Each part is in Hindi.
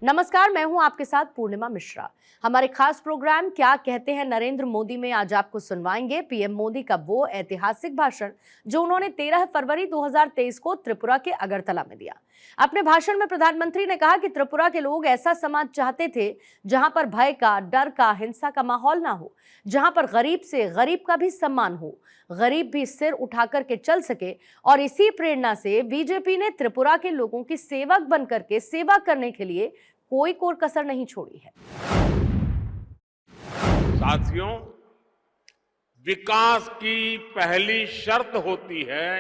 नमस्कार, मैं हूं आपके साथ पूर्णिमा मिश्रा। हमारे खास प्रोग्राम क्या कहते हैं नरेंद्र मोदी में आज आपको सुनवाएंगे पीएम मोदी का वो ऐतिहासिक भाषण जो उन्होंने 13 फरवरी 2023 को त्रिपुरा के अगरतला में दिया। अपने भाषण में प्रधानमंत्री ने कहा कि त्रिपुरा के लोग ऐसा समाज चाहते थे जहां पर भय का, डर का, हिंसा का माहौल ना हो, जहां पर गरीब से गरीब का भी सम्मान हो, गरीब भी सिर उठाकर के चल सके। और इसी प्रेरणा से बीजेपी ने त्रिपुरा के लोगों की सेवक बनकर के सेवा करने के लिए कोई कोर कसर नहीं छोड़ी है। साथियों, विकास की पहली शर्त होती है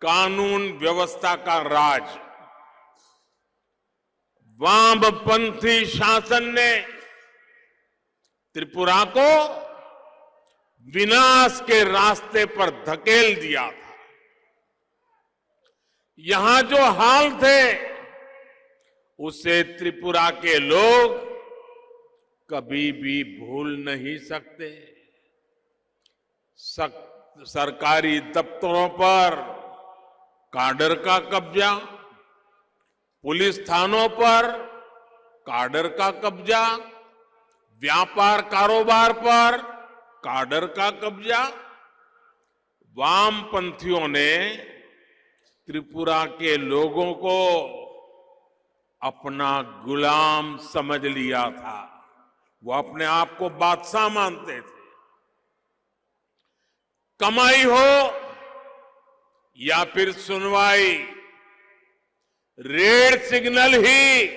कानून व्यवस्था का राज। वामपंथी शासन ने त्रिपुरा को विनाश के रास्ते पर धकेल दिया था। यहां जो हाल थे उसे त्रिपुरा के लोग कभी भी भूल नहीं सकते। सरकारी दफ्तरों पर काडर का कब्जा, पुलिस थानों पर काडर का कब्जा, व्यापार कारोबार पर काडर का कब्जा। वामपंथियों ने त्रिपुरा के लोगों को अपना गुलाम समझ लिया था। वो अपने आप को बादशाह मानते थे। कमाई हो या फिर सुनवाई, रेड सिग्नल ही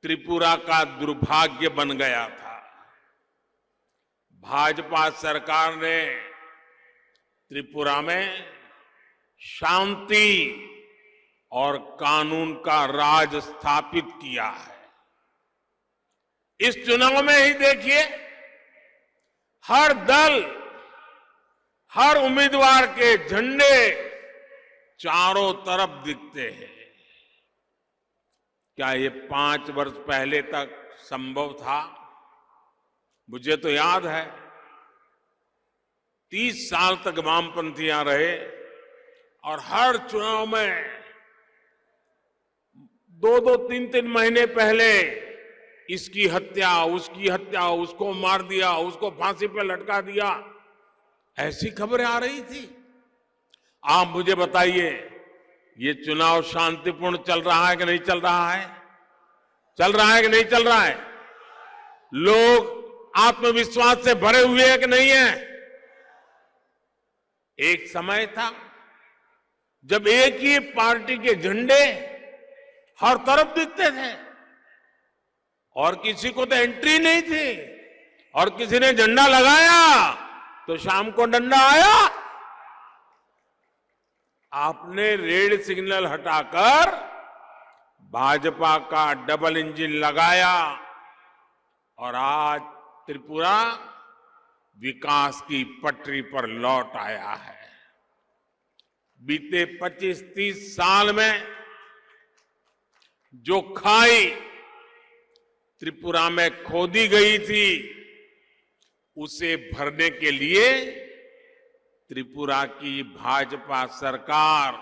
त्रिपुरा का दुर्भाग्य बन गया था। भाजपा सरकार ने त्रिपुरा में शांति और कानून का राज स्थापित किया है। इस चुनाव में ही देखिए, हर दल, हर उम्मीदवार के झंडे चारों तरफ दिखते हैं। क्या ये 5 वर्ष पहले तक संभव था? मुझे तो याद है 30 साल तक वामपंथियां रहे और हर चुनाव में 2-2, 3-3 महीने पहले इसकी हत्या, उसकी हत्या, उसको मार दिया, उसको फांसी पर लटका दिया, ऐसी खबरें आ रही थी। आप मुझे बताइए, ये चुनाव शांतिपूर्ण चल रहा है कि नहीं चल रहा है? चल रहा है कि नहीं चल रहा है? लोग आत्मविश्वास से भरे हुए हैं कि नहीं है? एक समय था जब एक ही पार्टी के झंडे हर तरफ दिखते थे और किसी को तो एंट्री नहीं थी, और किसी ने झंडा लगाया तो शाम को डंडा आया। आपने रेड सिग्नल हटाकर भाजपा का डबल इंजन लगाया और आज त्रिपुरा विकास की पटरी पर लौट आया है। बीते 25-30 साल में जो खाई त्रिपुरा में खोदी गई थी, उसे भरने के लिए त्रिपुरा की भाजपा सरकार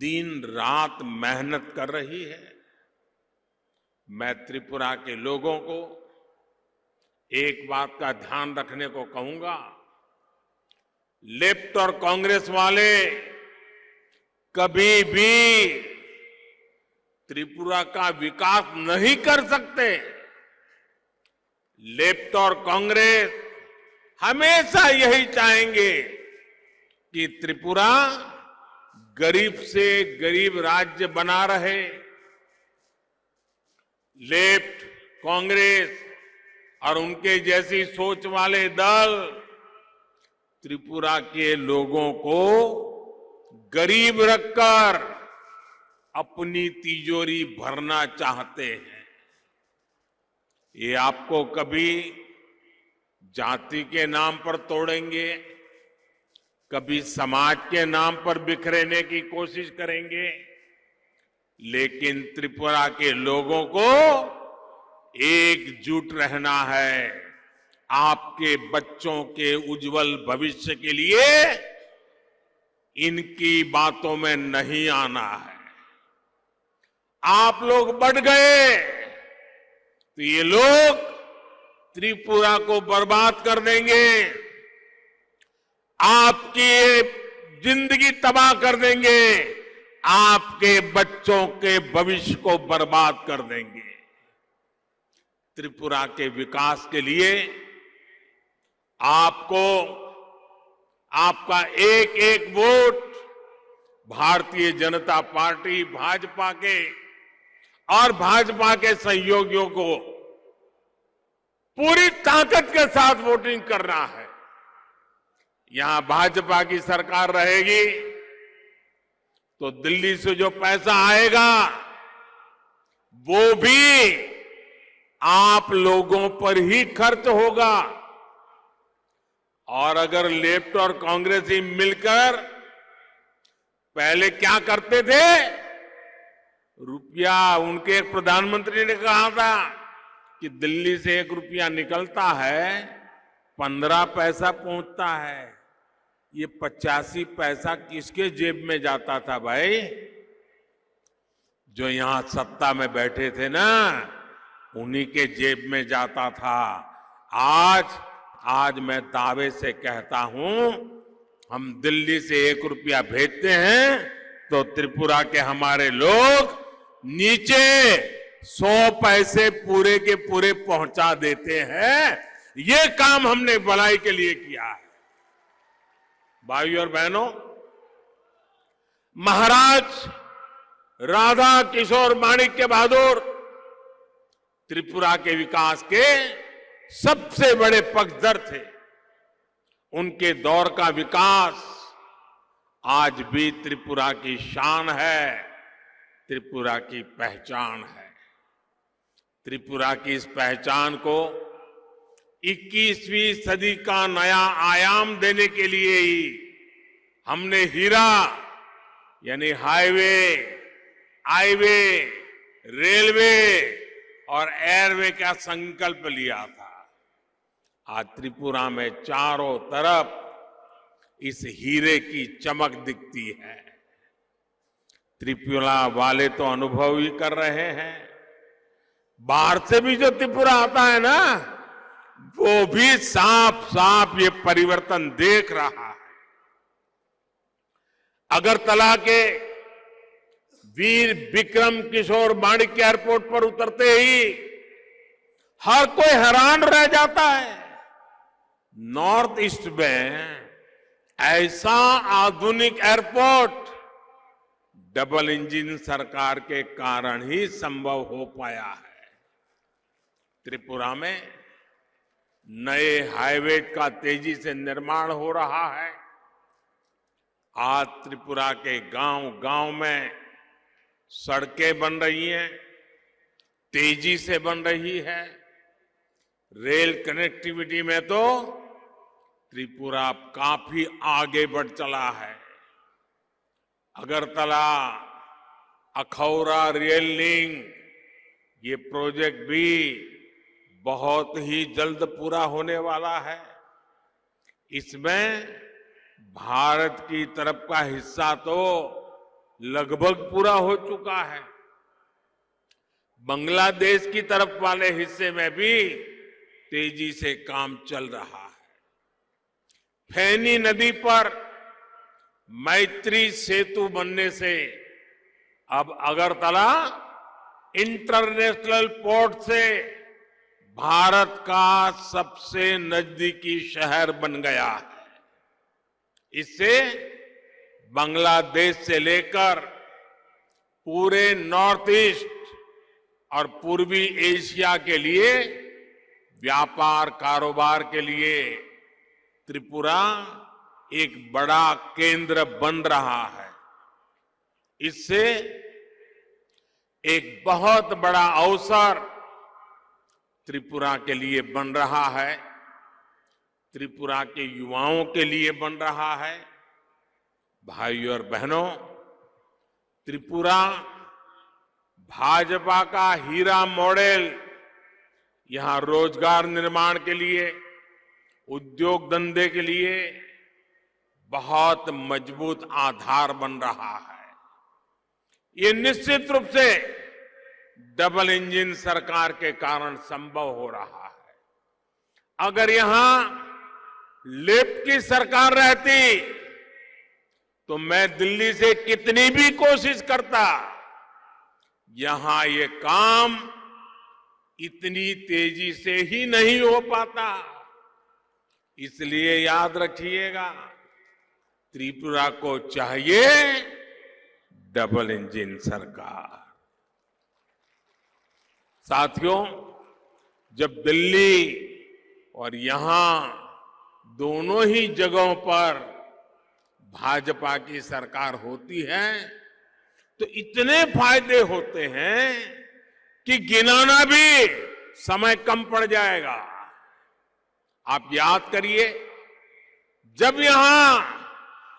दिन रात मेहनत कर रही है। मैं त्रिपुरा के लोगों को एक बात का ध्यान रखने को कहूंगा, लेफ्ट और कांग्रेस वाले कभी भी त्रिपुरा का विकास नहीं कर सकते। लेफ्ट और कांग्रेस हमेशा यही चाहेंगे कि त्रिपुरा गरीब से गरीब राज्य बना रहे। लेफ्ट, कांग्रेस और उनके जैसी सोच वाले दल त्रिपुरा के लोगों को गरीब रखकर अपनी तिजोरी भरना चाहते हैं। ये आपको कभी जाति के नाम पर तोड़ेंगे, कभी समाज के नाम पर बिखरेने की कोशिश करेंगे, लेकिन त्रिपुरा के लोगों को एकजुट रहना है। आपके बच्चों के उज्जवल भविष्य के लिए इनकी बातों में नहीं आना है। आप लोग बढ़ गए तो ये लोग त्रिपुरा को बर्बाद कर देंगे, आपकी जिंदगी तबाह कर देंगे, आपके बच्चों के भविष्य को बर्बाद कर देंगे। त्रिपुरा के विकास के लिए आपको आपका एक एक वोट भारतीय जनता पार्टी भाजपा के और भाजपा के सहयोगियों को पूरी ताकत के साथ वोटिंग करना है। यहां भाजपा की सरकार रहेगी तो दिल्ली से जो पैसा आएगा वो भी आप लोगों पर ही खर्च होगा। और अगर लेफ्ट और कांग्रेस ही मिलकर पहले क्या करते थे, रुपया, उनके एक प्रधानमंत्री ने कहा था कि दिल्ली से 1 रुपया निकलता है 15 पैसा पहुंचता है। ये 85 पैसा किसके जेब में जाता था भाई? जो यहां सत्ता में बैठे थे ना, उन्हीं के जेब में जाता था। आज मैं दावे से कहता हूं, हम दिल्ली से 1 रुपया भेजते हैं तो त्रिपुरा के हमारे लोग नीचे 100 पैसे पूरे के पूरे पहुंचा देते हैं। ये काम हमने भलाई के लिए किया है। भाइयों और बहनों, महाराज राधा किशोर माणिक्य बहादुर त्रिपुरा के विकास के सबसे बड़े पक्षधर थे। उनके दौर का विकास आज भी त्रिपुरा की शान है, त्रिपुरा की पहचान है। त्रिपुरा की इस पहचान को 21वीं सदी का नया आयाम देने के लिए ही हमने हीरा यानी हाईवे, रेलवे और एयरवे का संकल्प लिया था। आज त्रिपुरा में चारों तरफ इस हीरे की चमक दिखती है। त्रिपुरा वाले तो अनुभव ही कर रहे हैं, बाहर से भी जो त्रिपुरा आता है ना, वो भी साफ साफ ये परिवर्तन देख रहा है। अगरतला के वीर विक्रम किशोर माणिक्य एयरपोर्ट पर उतरते ही हर कोई हैरान रह जाता है। नॉर्थ ईस्ट में ऐसा आधुनिक एयरपोर्ट डबल इंजन सरकार के कारण ही संभव हो पाया है। त्रिपुरा में नए हाईवे का तेजी से निर्माण हो रहा है। आज त्रिपुरा के गांव-गांव में सड़कें बन रही हैं, तेजी से बन रही है। रेल कनेक्टिविटी में तो त्रिपुरा काफी आगे बढ़ चला है। अगरतला अखौरा रेल लिंक, ये प्रोजेक्ट भी बहुत ही जल्द पूरा होने वाला है। इसमें भारत की तरफ का हिस्सा तो लगभग पूरा हो चुका है। बांग्लादेश की तरफ वाले हिस्से में भी तेजी से काम चल रहा है। फैनी नदी पर मैत्री सेतु बनने से अब अगरतला इंटरनेशनल पोर्ट से भारत का सबसे नजदीकी शहर बन गया है। इससे बांग्लादेश से लेकर पूरे नॉर्थ ईस्ट और पूर्वी एशिया के लिए व्यापार कारोबार के लिए त्रिपुरा एक बड़ा केंद्र बन रहा है। इससे एक बहुत बड़ा अवसर त्रिपुरा के लिए बन रहा है, त्रिपुरा के युवाओं के लिए बन रहा है। भाइयों और बहनों, त्रिपुरा भाजपा का हीरा मॉडल यहां रोजगार निर्माण के लिए, उद्योग धंधे के लिए बहुत मजबूत आधार बन रहा है। ये निश्चित रूप से डबल इंजन सरकार के कारण संभव हो रहा है। अगर यहां लेफ्ट की सरकार रहती तो मैं दिल्ली से कितनी भी कोशिश करता, यहां ये काम इतनी तेजी से ही नहीं हो पाता। इसलिए याद रखिएगा, त्रिपुरा को चाहिए डबल इंजन सरकार। साथियों, जब दिल्ली और यहां दोनों ही जगहों पर भाजपा की सरकार होती है तो इतने फायदे होते हैं कि गिनाना भी समय कम पड़ जाएगा। आप याद करिए, जब यहां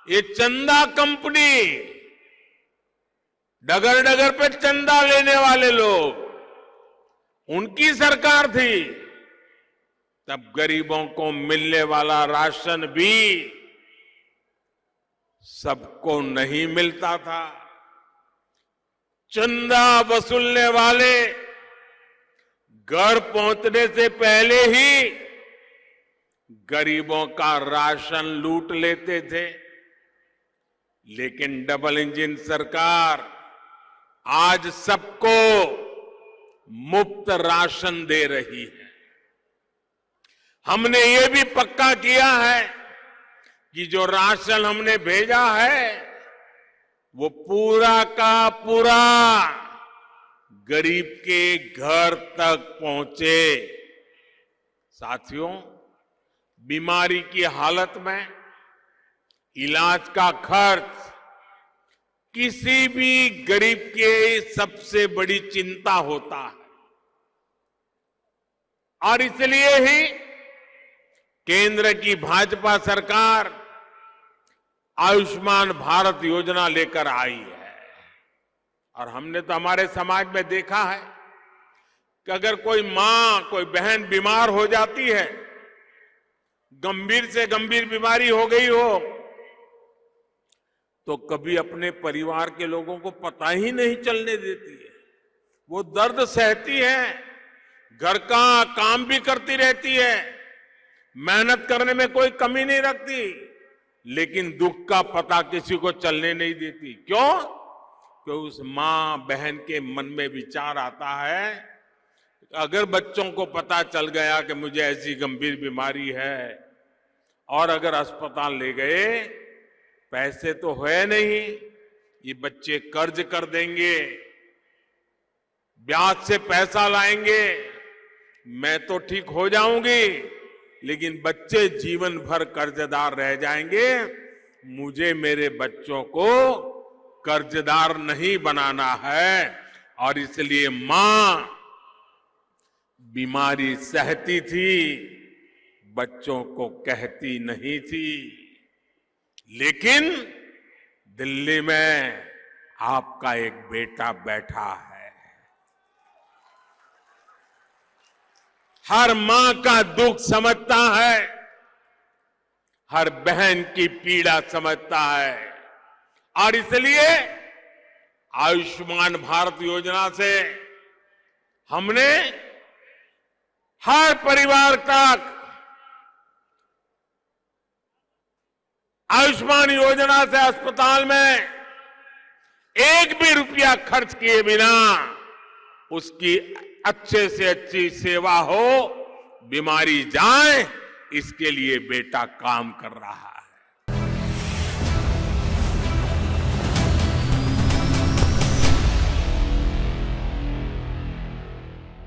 ये चंदा कंपनी, डगर डगर पे चंदा लेने वाले लोग, उनकी सरकार थी, तब गरीबों को मिलने वाला राशन भी सबको नहीं मिलता था। चंदा वसूलने वाले घर पहुंचने से पहले ही गरीबों का राशन लूट लेते थे। लेकिन डबल इंजन सरकार आज सबको मुफ्त राशन दे रही है। हमने ये भी पक्का किया है कि जो राशन हमने भेजा है वो पूरा का पूरा गरीब के घर तक पहुंचे। साथियों, बीमारी की हालत में इलाज का खर्च किसी भी गरीब के सबसे बड़ी चिंता होता है, और इसलिए ही केंद्र की भाजपा सरकार आयुष्मान भारत योजना लेकर आई है। और हमने तो हमारे समाज में देखा है कि अगर कोई मां, कोई बहन बीमार हो जाती है, गंभीर से गंभीर बीमारी हो गई हो, तो कभी अपने परिवार के लोगों को पता ही नहीं चलने देती है। वो दर्द सहती है, घर का काम भी करती रहती है, मेहनत करने में कोई कमी नहीं रखती, लेकिन दुख का पता किसी को चलने नहीं देती। क्यों? क्योंकि उस मां बहन के मन में विचार आता है, अगर बच्चों को पता चल गया कि मुझे ऐसी गंभीर बीमारी है और अगर अस्पताल ले गए, पैसे तो है नहीं, ये बच्चे कर्ज कर देंगे, ब्याज से पैसा लाएंगे, मैं तो ठीक हो जाऊंगी, लेकिन बच्चे जीवन भर कर्जदार रह जाएंगे। मुझे मेरे बच्चों को कर्जदार नहीं बनाना है। और इसलिए मां बीमारी सहती थी, बच्चों को कहती नहीं थी। लेकिन दिल्ली में आपका एक बेटा बैठा है, हर मां का दुख समझता है, हर बहन की पीड़ा समझता है। और इसलिए आयुष्मान भारत योजना से हमने हर परिवार तक आयुष्मान योजना से अस्पताल में एक भी रुपया खर्च किए बिना उसकी अच्छे से अच्छी सेवा हो, बीमारी जाए, इसके लिए बेटा काम कर रहा है।